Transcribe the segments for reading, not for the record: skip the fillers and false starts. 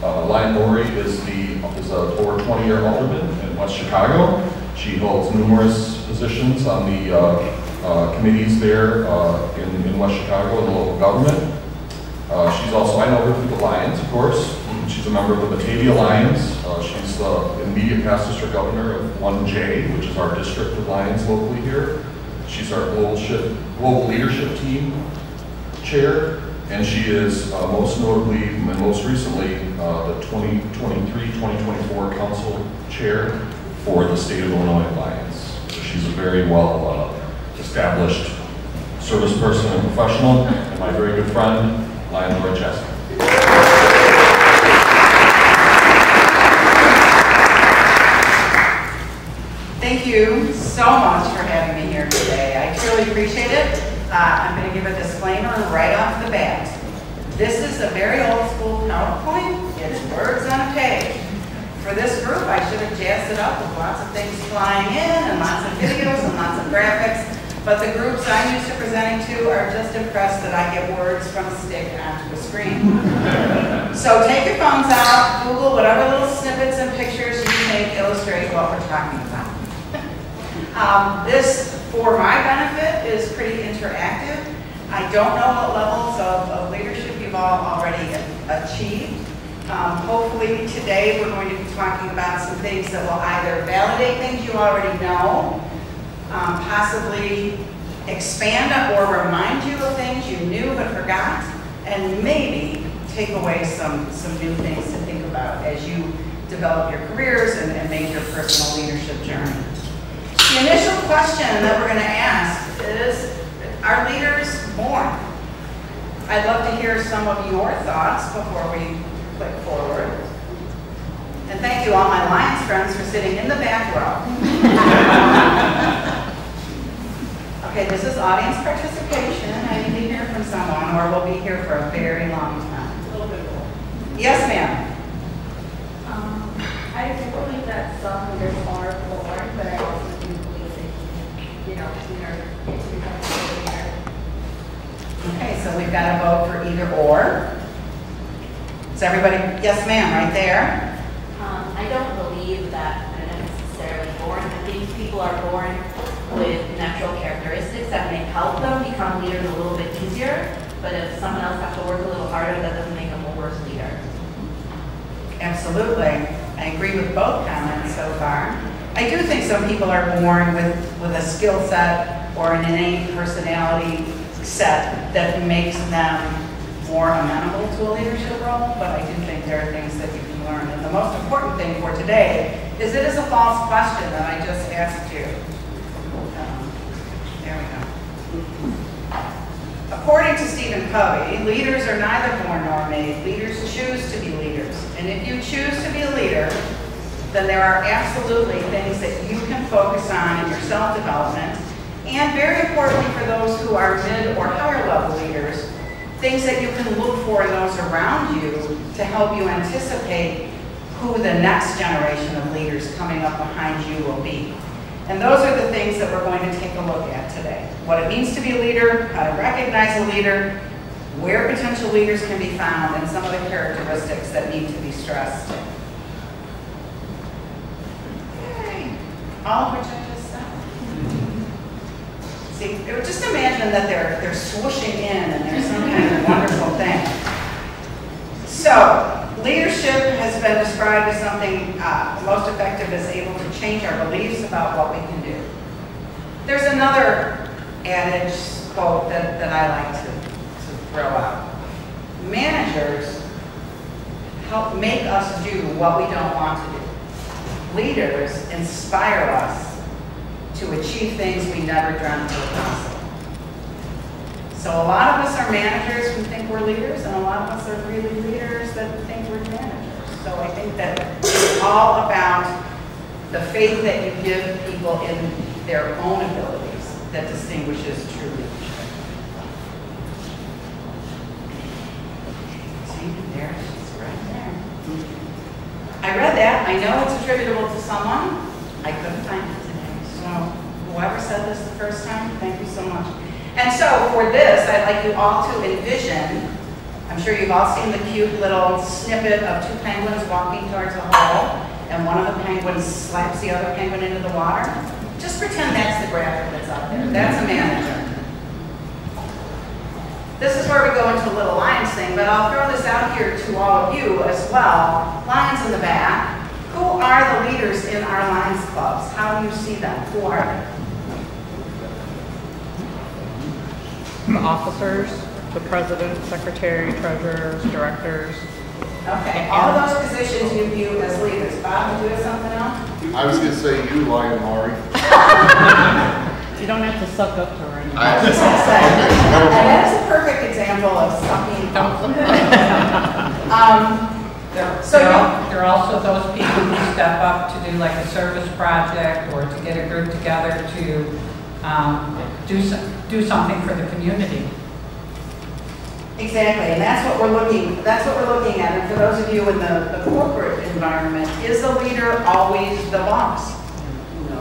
Lion Lori is a over 20-year alderman in West Chicago. She holds numerous positions on the committees there in West Chicago in the local government. She's also, I know her through the Lions, of course. She's a member of the Batavia Lions. She's the immediate past district governor of 1J, which is our district of Lions locally here. She's our global leadership team chair, and she is most notably and most recently the 2023-2024 council chair for the state of Illinois Lions. So she's a very well established service person and professional, and my very good friend, Lion Lori Chassee. Thank you so much for having me here today. I truly appreciate it. I'm going to give a disclaimer right off the bat. This is a very old school PowerPoint. It's words on a page. For this group, I should have jazzed it up with lots of things flying in and lots of videos and lots of graphics. But the groups I'm used to presenting to are just impressed that I get words from a stick onto a screen. So take your phones out, Google whatever little snippets and pictures you think illustrate what we're talking about. This, for my benefit, is pretty interactive. I don't know what levels of leadership you've all already achieved. Hopefully today we're going to be talking about some things that will either validate things you already know, possibly expand or remind you of things you knew but forgot, and maybe take away some new things to think about as you develop your careers and make your personal leadership journey. The initial question that we're going to ask is, are leaders born? I'd love to hear some of your thoughts before we click forward. And thank you all my Lions friends for sitting in the back row. Okay, this is audience participation. I need to hear from someone or we'll be here for a very long time. A little bit more. Yes, ma'am. I do believe that some leaders are born, but I also do believe that, we are into becoming a leader. Okay, so we've got a vote for either or. Is everybody, yes ma'am, right there? I don't believe that they're necessarily born. I think people are born with natural characteristics that may help them become leaders a little bit easier, but if someone else has to work a little harder, that doesn't make them a worse leader. Absolutely. I agree with both comments so far. I do think some people are born with a skill set or an innate personality set that makes them more amenable to a leadership role, but I do think there are things that you can learn. And the most important thing for today is it is a false question that I just asked you. There we go. According to Stephen Covey, leaders are neither born nor made. Leaders choose to be leaders. And if you choose to be a leader, then there are absolutely things that you can focus on in your self-development. And very importantly for those who are mid or higher level leaders, things that you can look for in those around you to help you anticipate who the next generation of leaders coming up behind you will be. And those are the things that we're going to take a look at today. What it means to be a leader, how to recognize a leader, where potential leaders can be found, and some of the characteristics that need to be stressed. Yay. All of which I just said. See, just imagine that they're swooshing in and there's some kind of wonderful thing. So, leadership has been described as something most effective is able to change our beliefs about what we can do. There's another adage quote that I like to throw out. Managers help make us do what we don't want to do. Leaders inspire us to achieve things we never dreamt were possible. So a lot of us are managers who think we're leaders, and a lot of us are really leaders that think we're managers. So I think that it's all about the faith that you give people in their own abilities that distinguishes true leadership. See, there, she's right there. I read that. I know it's attributable to someone. I couldn't find it today. So whoever said this the first time, thank you so much. And so for this, I'd like you all to envision, I'm sure you've all seen the cute little snippet of two penguins walking towards a hole, and one of the penguins slaps the other penguin into the water. Just pretend that's the graphic that's out there. That's a manager. This is where we go into a little Lions thing, but I'll throw this out here to all of you as well. Lions in the back. Who are the leaders in our Lions clubs? How do you see them? Who are they? The officers, the president, secretary, treasurers, directors. Okay, all of those positions you view as leaders. Bob, do you have something else? I was going to say you, Lion Maury. You don't have to suck up to her anymore. And that's a perfect example of something. There are also those people who step up to do like a service project or to get a group together to do something for the community. Exactly, and that's what we're looking at. And for those of you in the corporate environment, is the leader always the boss? No.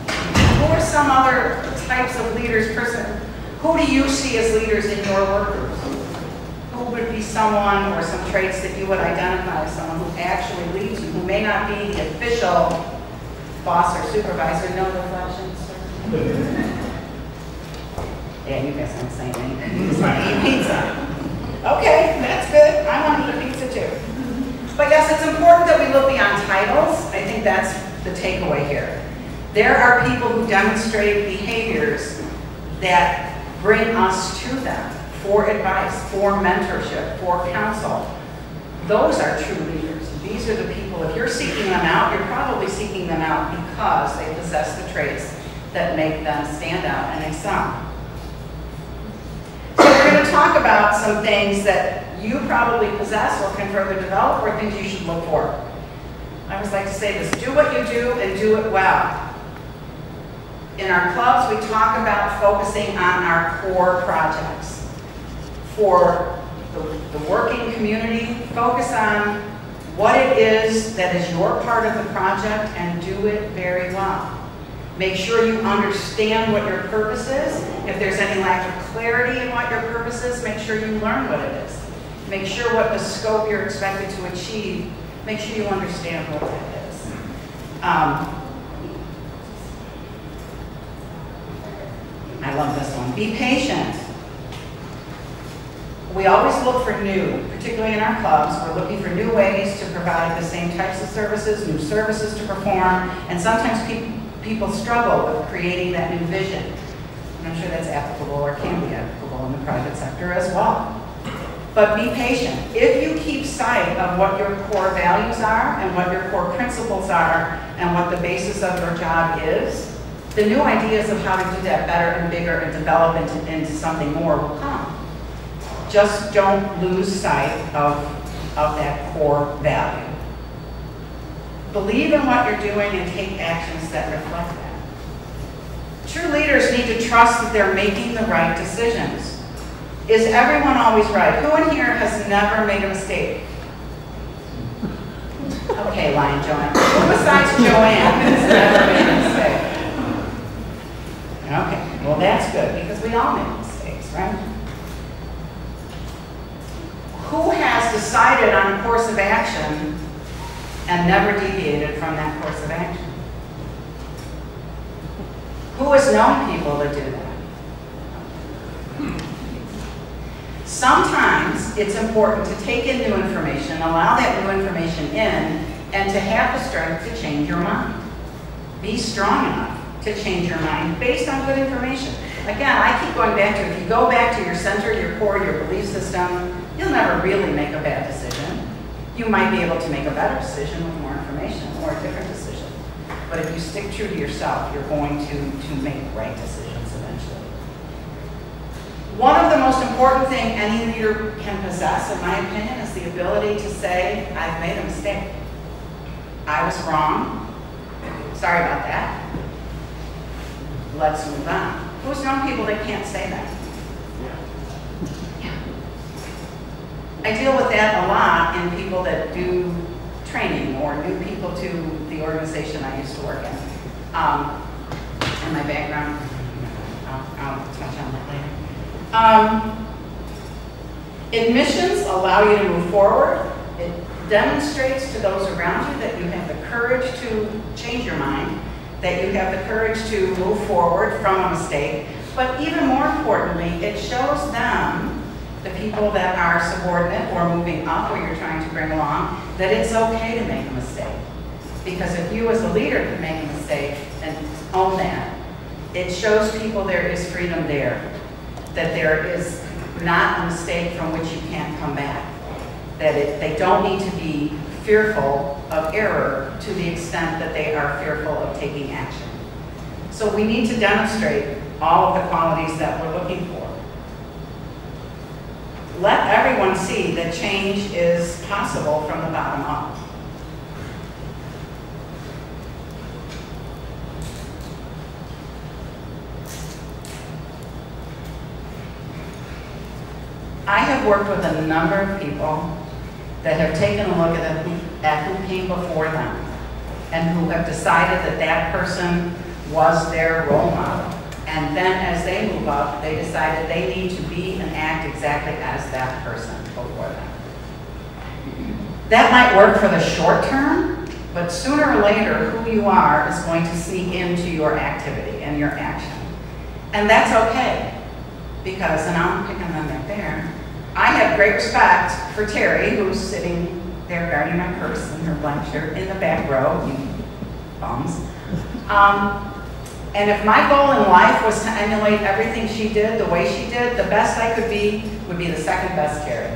Who are some other types of leaders? Who do you see as leaders in your work groups? Who would be someone or some traits that you would identify as someone who actually leads you, who may not be the official boss or supervisor? No reflections, sir? Yeah, you guys aren't saying anything. You just want to eat pizza. Okay, that's good. I want to eat pizza too. But yes, it's important that we look beyond titles. I think that's the takeaway here. There are people who demonstrate behaviors that bring us to them for advice, for mentorship, for counsel. Those are true leaders. These are the people, if you're seeking them out, you're probably seeking them out because they possess the traits that make them stand out and excel. So we're going to talk about some things that you probably possess or can further develop, or things you should look for. I always like to say this: do what you do and do it well. In our clubs, we talk about focusing on our core projects. For the working community, focus on what it is that is your part of the project and do it very well. Make sure you understand what your purpose is. If there's any lack of clarity in what your purpose is, make sure you learn what it is. Make sure what the scope you're expected to achieve, make sure you understand what that is. I love this one. Be patient. We always look for new, particularly in our clubs. We're looking for new ways to provide the same types of services, new services to perform, and sometimes people struggle with creating that new vision. And I'm sure that's applicable or can be applicable in the private sector as well. But be patient. If you keep sight of what your core values are and what your core principles are and what the basis of your job is, the new ideas of how to do that better and bigger and develop into something more will come. Just don't lose sight of that core value. Believe in what you're doing and take actions that reflect that. True leaders need to trust that they're making the right decisions. Is everyone always right? Who in here has never made a mistake? Okay, Lion Joanne. Who besides Joanne has never made a mistake? Okay, well that's good because we all make mistakes, right? Who has decided on a course of action and never deviated from that course of action? Who has known people that do that? Sometimes it's important to take in new information, allow that new information in, and to have the strength to change your mind. Be strong enough to change your mind based on good information. Again, I keep going back to, if you go back to your center, your core, your belief system, you'll never really make a bad decision. You might be able to make a better decision with more information or a different decision. But if you stick true to yourself, you're going to make right decisions eventually. One of the most important things any leader can possess, in my opinion, is the ability to say, I've made a mistake. I was wrong. Sorry about that. Let's move on. Who's known people that can't say that? I deal with that a lot in people that do training or new people to the organization I used to work in. And my background, I'll touch on that later. Admissions allow you to move forward. It demonstrates to those around you that you have the courage to change your mind, that you have the courage to move forward from a mistake. But even more importantly, it shows them, the people that are subordinate or moving up or you're trying to bring along, that it's okay to make a mistake. Because if you as a leader can make a mistake and own that, it shows people there is freedom there, that there is not a mistake from which you can't come back, that they don't need to be fearful of error to the extent that they are fearful of taking action. So we need to demonstrate all of the qualities that we're looking for. Let everyone see that change is possible from the bottom up. I have worked with a number of people that have taken a look at who came before them and who have decided that that person was their role model. And then as they move up, they decided they need to be and act exactly as that person before them. That might work for the short term, but sooner or later, who you are is going to sneak into your activity and your action. And that's okay, because, and I'm picking them right there, I have great respect for Terry, who's sitting there guarding my purse and her blank shirt in the back row, you bums. And if my goal in life was to emulate everything she did the way she did, the best I could be would be the second best Terry.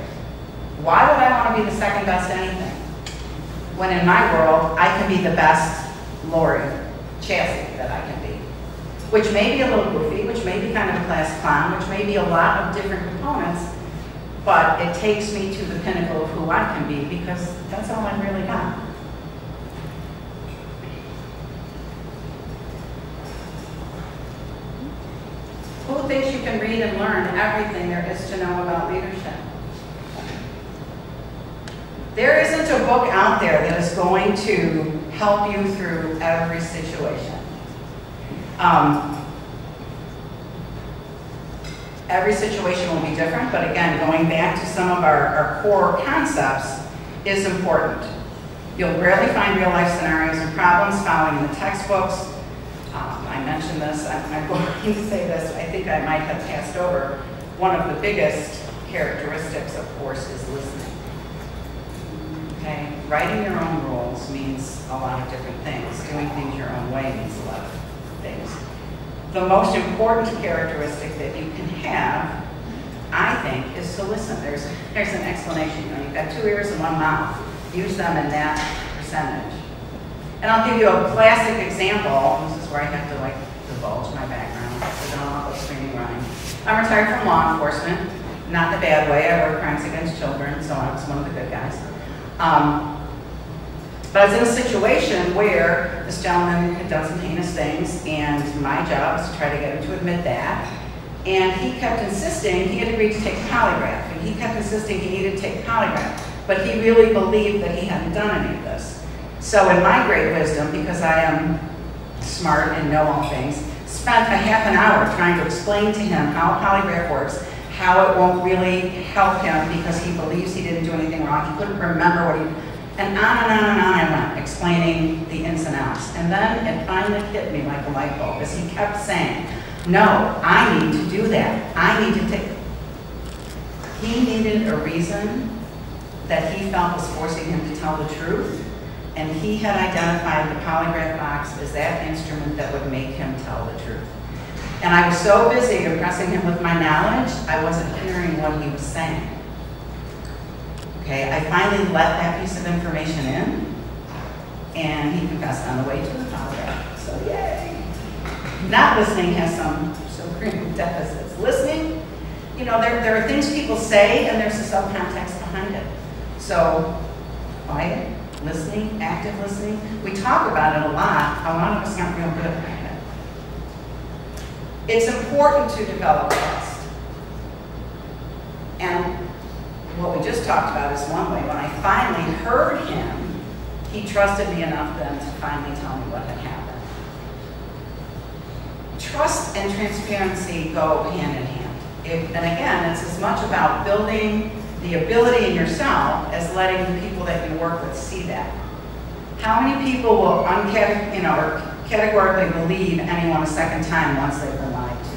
Why would I want to be the second best anything? When in my world, I can be the best Lori Chassee that I can be. Which may be a little goofy, which may be kind of a class clown, which may be a lot of different components, but it takes me to the pinnacle of who I can be because that's all I really got. Cool things you can read and learn, everything there is to know about leadership. There isn't a book out there that is going to help you through every situation. Every situation will be different, but again, going back to some of our core concepts is important. You'll rarely find real life scenarios and problems following in the textbooks. I mentioned this, I'm going to say this, I think I might have passed over. One of the biggest characteristics, of course, is listening. Okay? Writing your own rules means a lot of different things. Doing things your own way means a lot of things. The most important characteristic that you can have, I think, is to listen. There's an explanation. You know, you've got 2 ears and 1 mouth. Use them in that percentage. And I'll give you a classic example. This is where I have to divulge my background, so don't all go screaming running. I'm retired from law enforcement, not in a bad way. I work crimes against children, so I was one of the good guys. But I was in a situation where this gentleman had done some heinous things, and my job was to try to get him to admit that. And he kept insisting, he had agreed to take a polygraph, and he kept insisting he needed to take a polygraph, but he really believed that he hadn't done any of this. So in my great wisdom, because I am smart and know all things, spent a half an hour trying to explain to him how a polygraph works, how it won't really help him because he believes he didn't do anything wrong. He couldn't remember what he, and on and on and on I went, explaining the ins and outs. And then it finally hit me like a light bulb as he kept saying, no, I need to do that. I need to take, he needed a reason that he felt was forcing him to tell the truth. And he had identified the polygraph box as that instrument that would make him tell the truth. And I was so busy impressing him with my knowledge, I wasn't hearing what he was saying. Okay, I finally let that piece of information in, and he confessed on the way to the polygraph. So yay! Not listening has some deficits. Listening, you know, there are things people say, and there's a subcontext behind it. So, quiet. Listening, active listening. We talk about it a lot of us aren't real good at it. It's important to develop trust. And what we just talked about is one way. When I finally heard him, he trusted me enough then to finally tell me what had happened. Trust and transparency go hand in hand. And again, it's as much about building the ability in yourself as letting the people that you work with see that. How many people will or categorically believe anyone a second time once they've been lied to?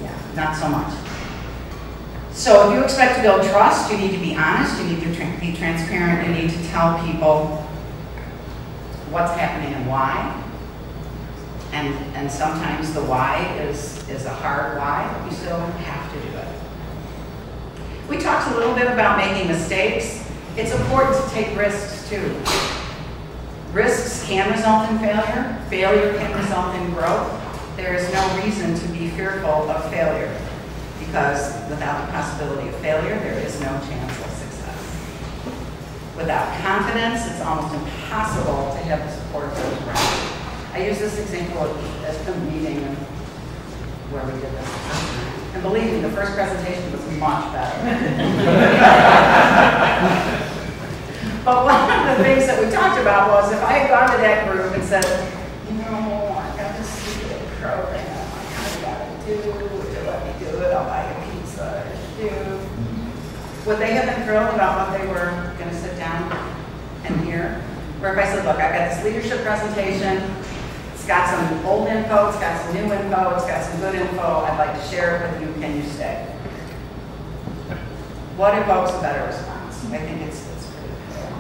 Yeah, not so much. So if you expect to build trust, you need to be honest, you need to be transparent, you need to tell people what's happening and why. And sometimes the why is a hard why, but you still have to do it. We talked a little bit about making mistakes. It's important to take risks too. Risks can result in failure. Failure can result in growth. There is no reason to be fearful of failure because without the possibility of failure, there is no chance of success. Without confidence, it's almost impossible to have the support of those around you. I use this example at the meeting where we did this. And believe me, the first presentation was much better. But one of the things that we talked about was if I had gone to that group and said, you know, I got this secret program, I kind of got to do, would you let me do it? I'll buy you pizza, do. Would they have been thrilled about what they were going to sit down and hear? Or if I said, look, I got this leadership presentation, it's got some old info, it's got some new info, it's got some good info, I'd like to share it with you, can you stay? What evokes a better response? I think it's pretty clear.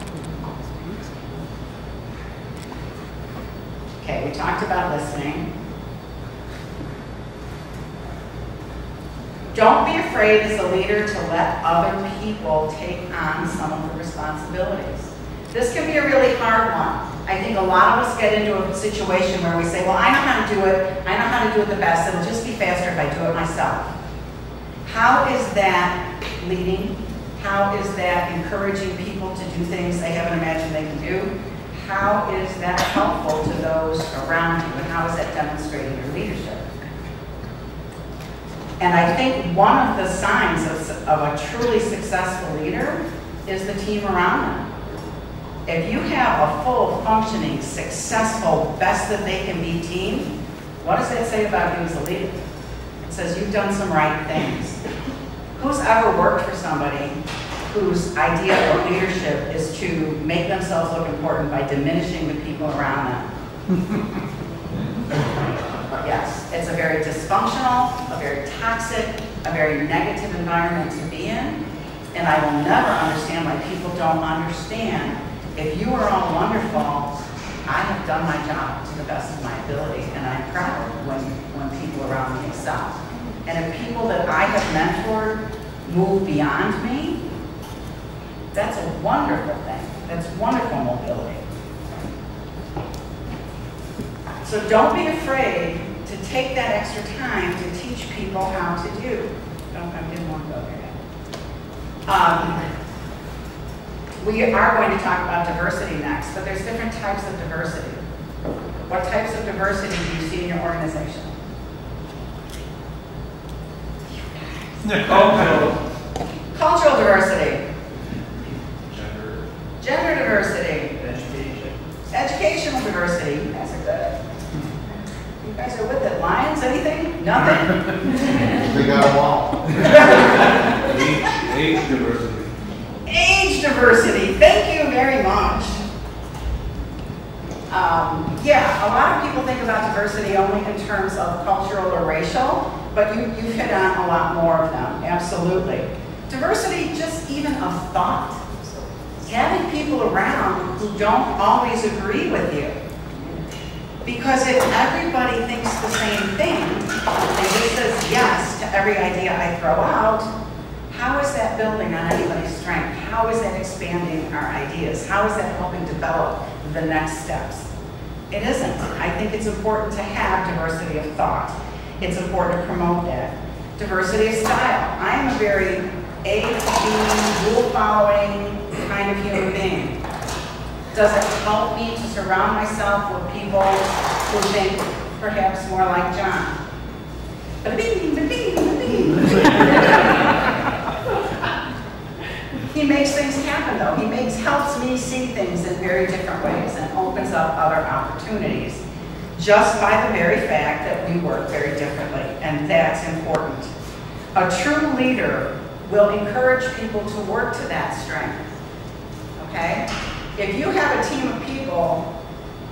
Okay, we talked about listening. Don't be afraid as a leader to let other people take on some of the responsibilities. This can be a really hard one. I think a lot of us get into a situation where we say, well, I know how to do it. I know how to do it the best. It'll just be faster if I do it myself. How is that leading? How is that encouraging people to do things they haven't imagined they can do? How is that helpful to those around you? And how is that demonstrating your leadership? And I think one of the signs of a truly successful leader is the team around them. If you have a full, functioning, successful, best that they can be team, what does that say about you as a leader? It says you've done some right things. Who's ever worked for somebody whose idea of leadership is to make themselves look important by diminishing the people around them? Yes, it's a very dysfunctional, a very toxic, a very negative environment to be in, and I will never understand why people don't understand. If you are all wonderful, I have done my job to the best of my ability, and I'm proud when people around me excel. And if people that I have mentored move beyond me, that's a wonderful thing. That's wonderful mobility. So don't be afraid to take that extra time to teach people how to do. I didn't want to go there. We are going to talk about diversity next, but there's different types of diversity. What types of diversity do you see in your organization? Cultural diversity. Gender diversity. Educational diversity. You guys are good. You guys are with it. Lions, anything? Nothing? We got them all. Age diversity. Age diversity. Thank you very much. Yeah, a lot of people think about diversity only in terms of cultural or racial, but you've hit on a lot more of them. Absolutely. Diversity, just even of thought. Having people around who don't always agree with you. Because if everybody thinks the same thing and just says yes to every idea I throw out, how is that building on anybody's strength? How is that expanding our ideas? How is that helping develop the next steps? It isn't. I think it's important to have diversity of thought. It's important to promote that. Diversity of style. I am a very A to B, rule-following kind of human being. Does it help me to surround myself with people who think perhaps more like John? He makes things happen though. He helps me see things in very different ways and opens up other opportunities just by the very fact that we work very differently, and that's important. A true leader will encourage people to work to that strength, okay? If you have a team of people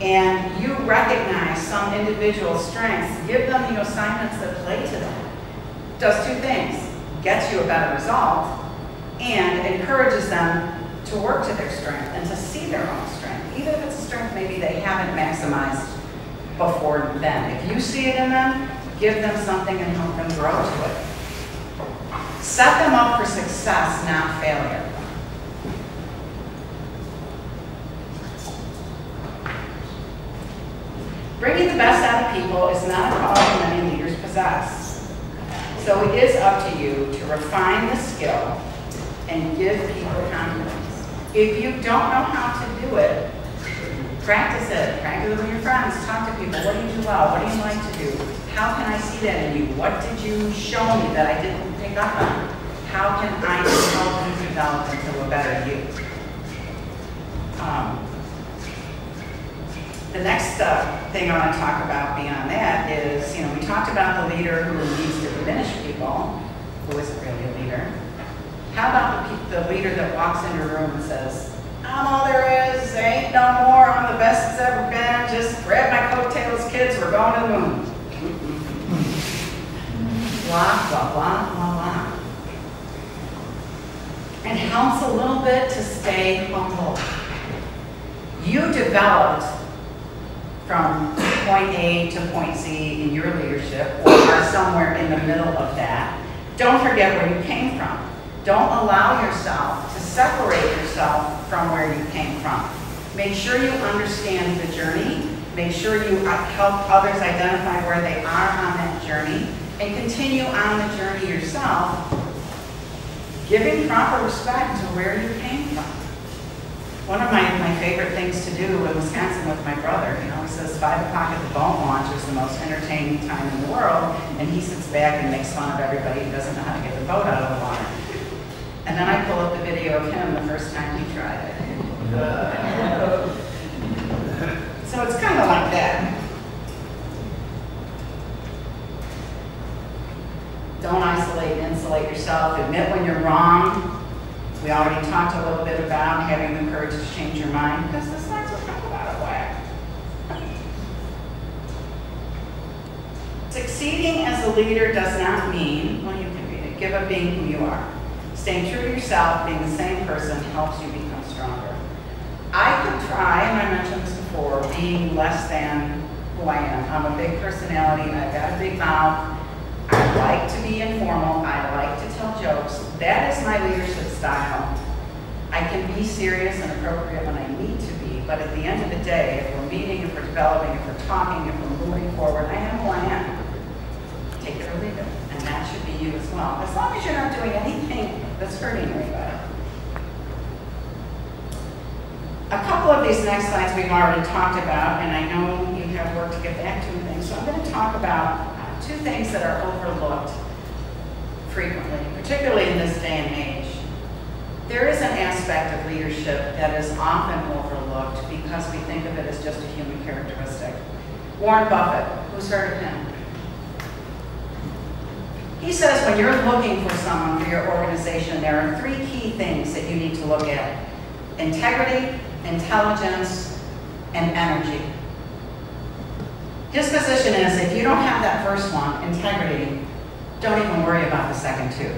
and you recognize some individual strengths, give them the assignments that play to them. Does two things: gets you a better result and encourages them to work to their strength and to see their own strength, even if it's a strength maybe they haven't maximized before then. If you see it in them, give them something and help them grow to it. Set them up for success, not failure. Bringing the best out of people is not a quality many leaders possess. So it is up to you to refine the skill and give people confidence. If you don't know how to do it, practice it. Practice it with your friends. Talk to people. What do you do well? What do you like to do? How can I see that in you? What did you show me that I didn't pick up on? How can I help you develop into a better you? The next thing I want to talk about beyond that is, we talked about the leader who needs to diminish people, who isn't really a leader. How about the leader that walks into a room and says, I'm all there is, ain't no more, I'm the best it's ever been, just grab my coattails, kids, we're going to the moon. Blah, blah, blah, blah, blah. It helps a little bit to stay humble. You developed from point A to point Z in your leadership, or are somewhere in the middle of that. Don't forget where you came from. Don't allow yourself to separate yourself from where you came from. Make sure you understand the journey. Make sure you help others identify where they are on that journey, and continue on the journey yourself, giving proper respect to where you came from. One of my favorite things to do in Wisconsin with my brother, he says 5 o'clock at the boat launch is the most entertaining time in the world, and he sits back and makes fun of everybody who doesn't know how to get the boat out of the water. And then I pull up the video of him the first time he tried it. So it's kind of like that. Don't isolate and insulate yourself. Admit when you're wrong. We already talked a little bit about having the courage to change your mind, because the signs will come out of whack. Succeeding as a leader does not mean, well, you can read it, give up being who you are. Staying true to yourself, being the same person, helps you become stronger. I could try, and I mentioned this before, being less than who I am. I'm a big personality, I've got a big mouth, I like to be informal, I like to tell jokes. That is my leadership style. I can be serious and appropriate when I need to be, but at the end of the day, if we're meeting, if we're developing, if we're talking, if we're moving forward, I am who I am. Take it or leave it, and that should be you as well. As long as you're not doing anything that's hurting anybody. A couple of these next slides we've already talked about, and I know you have work to get back to and things, so I'm going to talk about two things that are overlooked frequently, particularly in this day and age. There is an aspect of leadership that is often overlooked because we think of it as just a human characteristic. Warren Buffett, who's heard of him? He says when you're looking for someone for your organization, there are 3 key things that you need to look at: integrity, intelligence, and energy. His position is, if you don't have that first one, integrity, don't even worry about the second 2.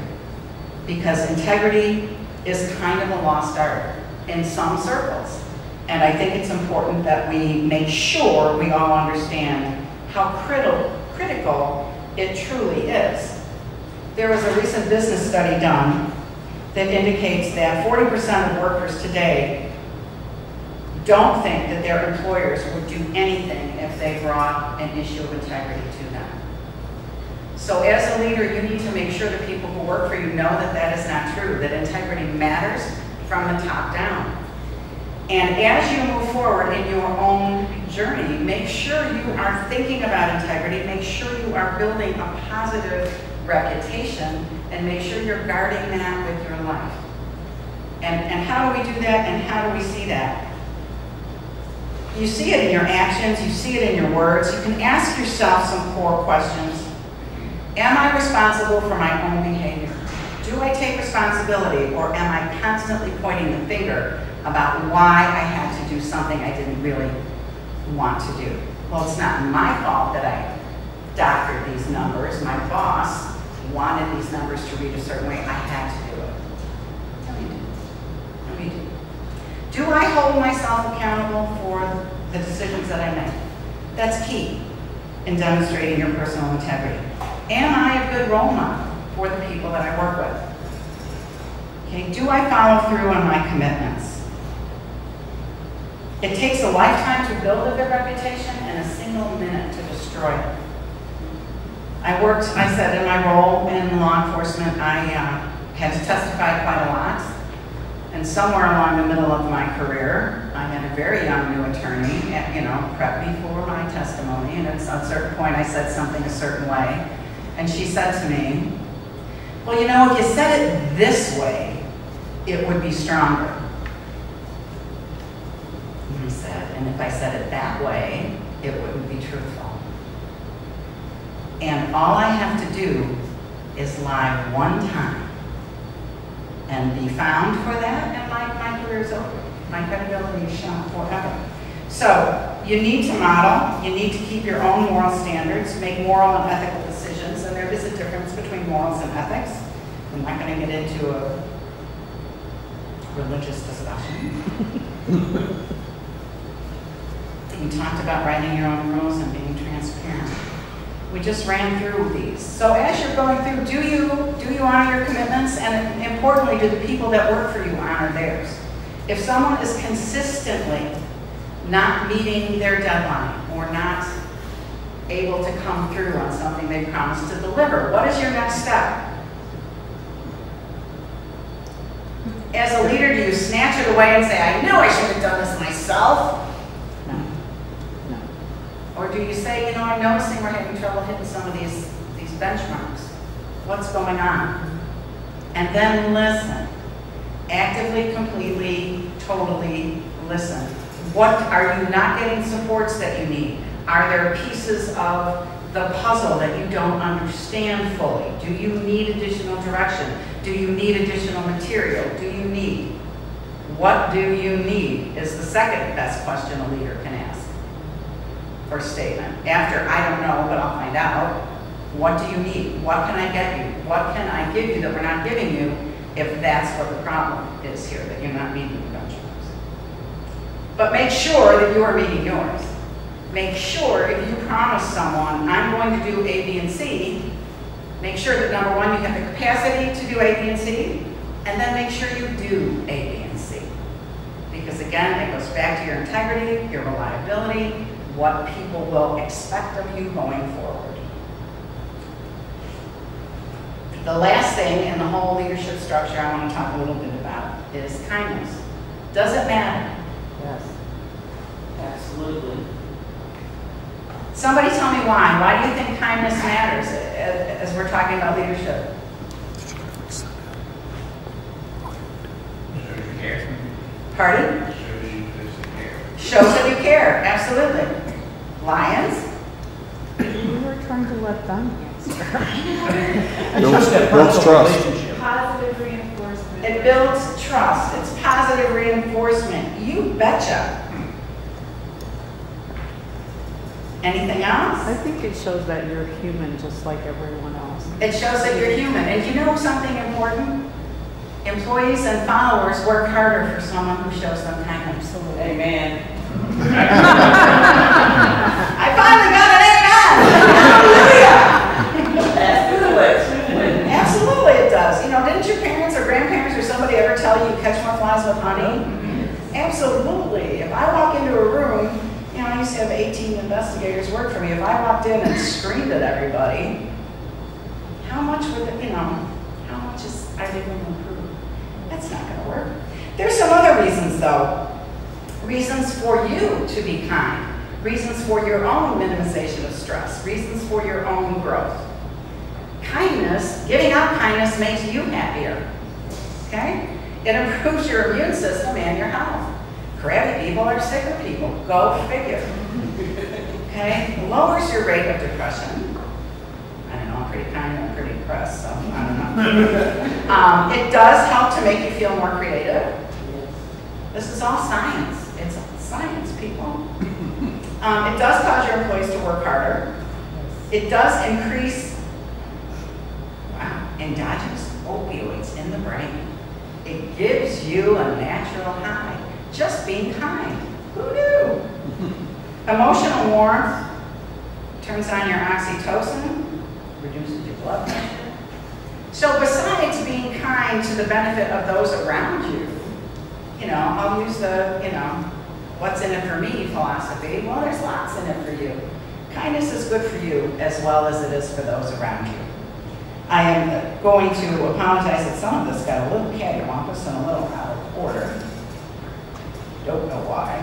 Because integrity is kind of a lost art in some circles. And I think it's important that we make sure we all understand how critical it truly is. There was a recent business study done that indicates that 40% of workers today don't think that their employers would do anything if they brought an issue of integrity to them. So as a leader, you need to make sure that people who work for you know that that is not true, that integrity matters from the top down. And as you move forward in your own journey, make sure you are thinking about integrity, make sure you are building a positive reputation, and make sure you're guarding that with your life. And how do we do that, and how do we see that? You see it in your actions, you see it in your words. You can ask yourself some core questions. Am I responsible for my own behavior? Do Do I take responsibility, or am I constantly pointing the finger about why I had to do something I didn't really want to do? Well, it's not my fault that I doctored these numbers. My boss wanted these numbers to read a certain way. I had to do it. No, you do. No, you do. Do I hold myself accountable for the decisions that I make? That's key in demonstrating your personal integrity. Am I a good role model for the people that I work with? Okay, do I follow through on my commitments? It takes a lifetime to build a good reputation and a single minute to destroy it. I said in my role in law enforcement, I had to testify quite a lot. And somewhere along the middle of my career, I had a very young new attorney, prep me for my testimony. And at a certain point, I said something a certain way. And she said to me, well, if you said it this way, it would be stronger. And I said, and if I said it that way, it wouldn't be truthful. And all I have to do is lie one time and be found for that, and my career is over. My credibility is shot forever. So you need to model, you need to keep your own moral standards, make moral and ethical decisions, and there is a difference between morals and ethics. I'm not going to get into a religious discussion. We talked about writing your own rules and being transparent. We just ran through these. So as you're going through, do you honor your commitments? And importantly, do the people that work for you honor theirs? If someone is consistently not meeting their deadline or not able to come through on something they promised to deliver, what is your next step? As a leader, do you snatch it away and say, I knew I should have done this myself? Or do you say, I'm noticing we're having trouble hitting some of these benchmarks. What's going on? And then listen. Actively, completely, totally listen. What are you not getting supports that you need? Are there pieces of the puzzle that you don't understand fully? Do you need additional direction? Do you need additional material? Do you need? What do you need is the second best question a leader can ask. Or statement. After, I don't know, but I'll find out. What do you need? What can I get you? What can I give you that we're not giving you if that's what the problem is here, that you're not meeting the benchmarks? But make sure that you are meeting yours. Make sure if you promise someone, I'm going to do A, B, and C, make sure that number one, you have the capacity to do A, B, and C, and then make sure you do A, B, and C. Because again, it goes back to your integrity, your reliability, what people will expect of you going forward. The last thing in the whole leadership structure I want to talk a little bit about is kindness. Does it matter? Yes. Absolutely. Somebody tell me why. Why do you think kindness matters as we're talking about leadership? Shows you care. Pardon? Shows you care. Shows that you care. Absolutely. Lions? We were trying to let them answer. Builds trust. Positive reinforcement. It builds trust. It's positive reinforcement. You betcha. Anything else? I think it shows that you're human just like everyone else. It shows that you're human. And you know something important? Employees and followers work harder for someone who shows them kindness. Absolutely. Amen. I finally got an amen. Hallelujah. Absolutely it does. Didn't your parents or grandparents or somebody ever tell you catch more flies with honey? Absolutely. If I walk into a room, I used to have 18 investigators work for me. If I walked in and screamed at everybody, how much would, how much are they going to improve? That's not going to work. There's some other reasons, though. Reasons for you to be kind. Reasons for your own minimization of stress. Reasons for your own growth. Kindness, giving out kindness makes you happier. Okay? It improves your immune system and your health. Crabby people are sicker people. Go figure. Okay? Lowers your rate of depression. I don't know, I'm pretty kind, I'm pretty depressed. press, so I don't know. It does help to make you feel more creative. This is all science. It's science, people. It does cause your employees to work harder. It does increase endogenous opioids in the brain. It gives you a natural high. Just being kind. Who knew? Emotional warmth turns on your oxytocin, reduces your blood pressure. So besides being kind to the benefit of those around you, I'll use the, what's in it for me philosophy. Well, there's lots in it for you. Kindness is good for you as well as it is for those around you. I am going to apologize that some of this got a little cattywampus and a little out of order. Don't know why.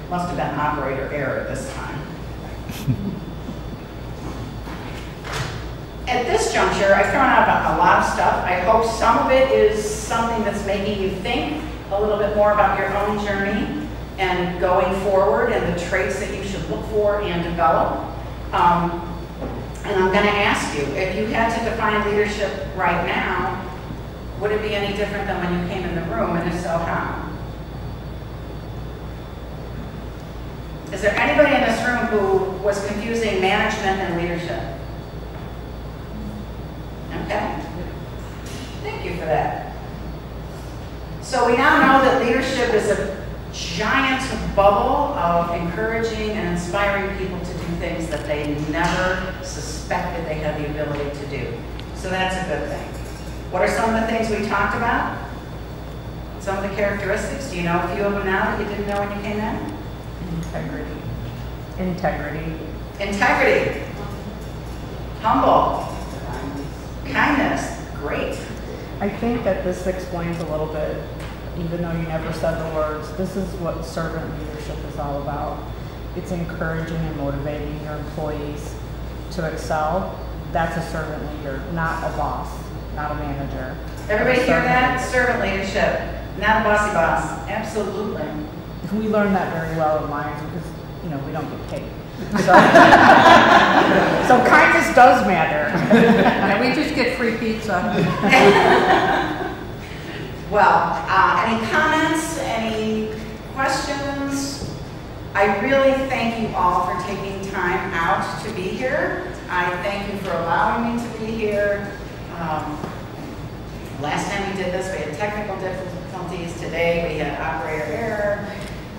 Must have been operator error this time. At this juncture, I've thrown out a lot of stuff. I hope some of it is something that's making you think a little bit more about your own journey and going forward and the traits that you should look for and develop. And I'm going to ask you, if you had to define leadership right now, would it be any different than when you came in the room, and if so, how? Is there anybody in this room who was confusing management and leadership? Okay. Thank you for that. So we now know that leadership is a giant bubble of encouraging and inspiring people to do things that they never suspected they had the ability to do. So that's a good thing. What are some of the things we talked about? Some of the characteristics. Do you know a few of them now that you didn't know when you came in? Integrity. Integrity. Integrity. Humble. Kindness. Great. I think that this explains a little bit, even though you never said the words, this is what servant leadership is all about. It's encouraging and motivating your employees to excel. That's a servant leader, not a boss, not a manager. Everybody hear that? Servant leadership, not a bossy boss. Absolutely. We learned that very well at Lions because, we don't get paid. So, so kindness does matter. And we just get free pizza. Well, any comments, any questions? I really thank you all for taking time out to be here. I thank you for allowing me to be here. Last time we did this, we had technical difficulties. Today, we had operator error.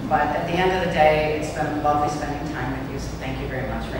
But at the end of the day, it's been lovely spending time with you, so thank you very much for